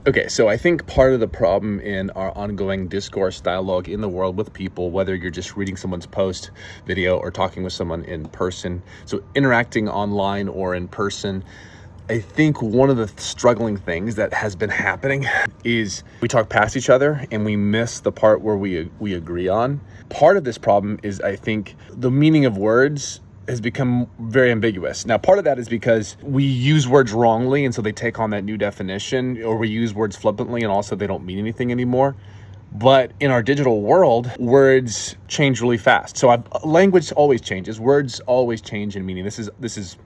Okay, so I think part of the problem in our ongoing discourse dialogue in the world with people, whether you're just reading someone's post video or talking with someone in person, so interacting online or in person, I think one of the struggling things that has been happening is we talk past each other and we miss the part where we agree on. Part of this problem is, I think, the meaning of words has become very ambiguous. Now, part of that is because we use words wrongly, and so they take on that new definition, or we use words flippantly and also they don't mean anything anymore. But in our digital world, words change really fast. So language always changes. Words always change in meaning. This is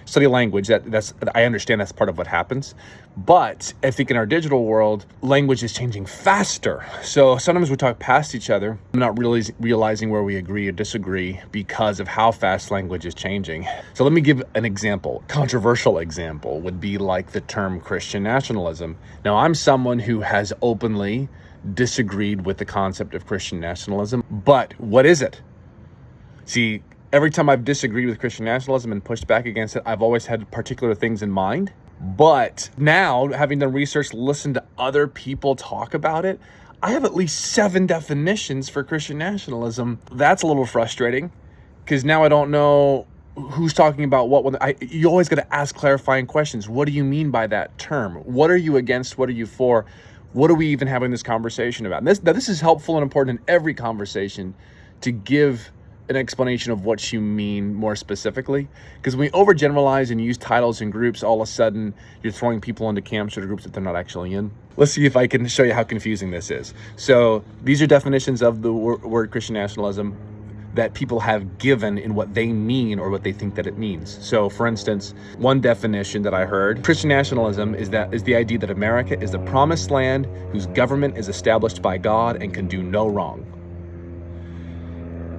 study language. That's I understand that's part of what happens. But I think in our digital world, language is changing faster. So sometimes we talk past each other, not really realizing where we agree or disagree because of how fast language is changing. So let me give an example. Controversial example would be like the term Christian nationalism. Now, I'm someone who has openly disagreed with the concept of Christian nationalism, but what is it? See, every time I've disagreed with Christian nationalism and pushed back against it, I've always had particular things in mind. But now, having done research, listened to other people talk about it, I have at least 7 definitions for Christian nationalism. That's a little frustrating because now I don't know who's talking about what. You always got to ask clarifying questions. What do you mean by that term? What are you against? What are you for? What are we even having this conversation about? This is helpful and important in every conversation to give an explanation of what you mean more specifically, because when we overgeneralize and use titles and groups, all of a sudden you're throwing people into camps or groups that they're not actually in. Let's see if I can show you how confusing this is. So these are definitions of the word Christian nationalism that people have given in what they mean or what they think that it means. So for instance, one definition that I heard, Christian nationalism is the idea that America is the promised land whose government is established by God and can do no wrong.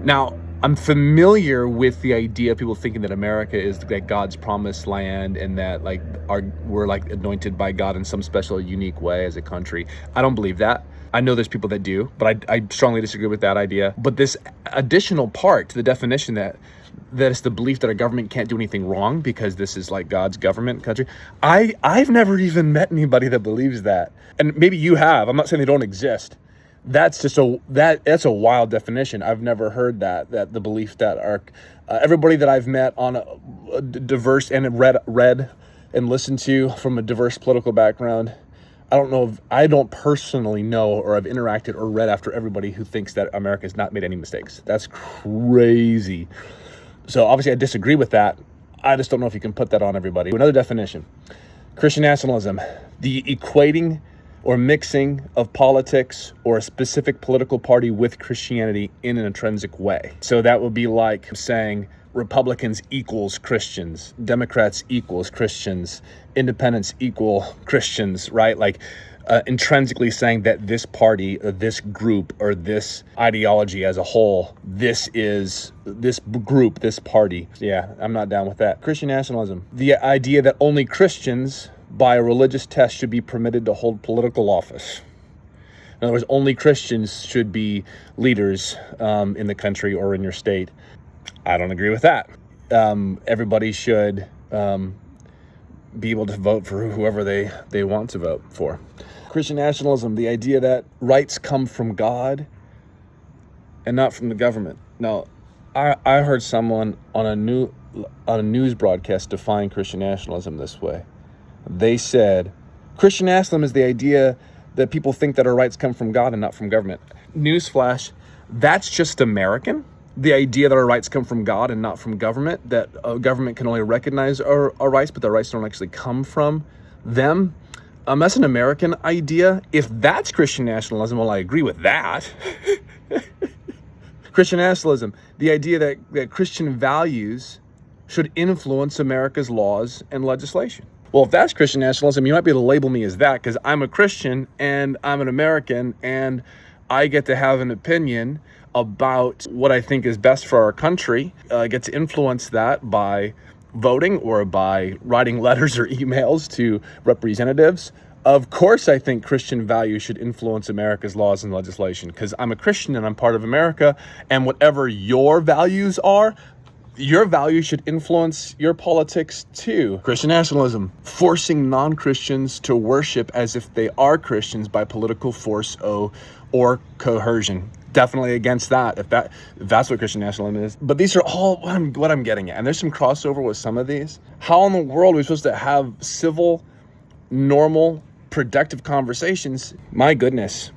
Now, I'm familiar with the idea of people thinking that America is like God's promised land and that we're like anointed by God in some special, unique way as a country. I don't believe that. I know there's people that do, but I strongly disagree with that idea. But this additional part to the definition that it's the belief that our government can't do anything wrong because this is like God's government country. I've never even met anybody that believes that. And maybe you have. I'm not saying they don't exist. That's just that's a wild definition. I've never heard that the belief that everybody that I've met on a diverse and read and listened to from a diverse political background, I don't personally know or have interacted or read after everybody who thinks that America has not made any mistakes. That's crazy. So obviously I disagree with that. I just don't know if you can put that on everybody. Another definition, Christian nationalism, the equating or mixing of politics or a specific political party with Christianity in an intrinsic way. So that would be like saying Republicans equals Christians, Democrats equals Christians, independents equal Christians, right? Like intrinsically saying that this party or this group or this ideology as a whole, this is this group, this party. Yeah, I'm not down with that. Christian nationalism, the idea that only Christians by a religious test should be permitted to hold political office. In other words, only Christians should be leaders in the country or in your state. I don't agree with that. Everybody should be able to vote for whoever they want to vote for. Christian nationalism, the idea that rights come from God and not from the government. Now, I heard someone on a news broadcast define Christian nationalism this way. They said, Christian nationalism is the idea that people think that our rights come from God and not from government. Newsflash, that's just American. The idea that our rights come from God and not from government, that government can only recognize our rights, but the rights don't actually come from them. That's an American idea. If that's Christian nationalism, well, I agree with that. Christian nationalism, the idea that Christian values should influence America's laws and legislation. Well, if that's Christian nationalism, you might be able to label me as that because I'm a Christian and I'm an American and I get to have an opinion about what I think is best for our country. I get to influence that by voting or by writing letters or emails to representatives. Of course, I think Christian values should influence America's laws and legislation because I'm a Christian and I'm part of America. And whatever your values are, Your values should influence your politics too. Christian nationalism, forcing non-Christians to worship as if they are Christians by political force or coercion. Definitely against that, if that's what Christian nationalism is. But these are all what I'm getting at. And there's some crossover with some of these. How in the world are we supposed to have civil, normal, productive conversations? My goodness.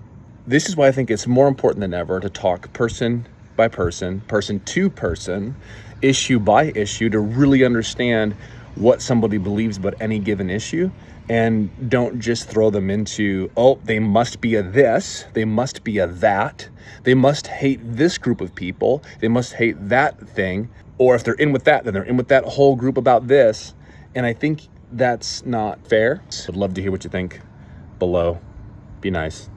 This is why I think it's more important than ever to talk person by person, person to person, issue by issue, to really understand what somebody believes about any given issue, and don't just throw them into, oh, they must be a this, they must be a that, they must hate this group of people, they must hate that thing, or if they're in with that, then they're in with that whole group about this. And I think that's not fair. I'd love to hear what you think below. Be nice.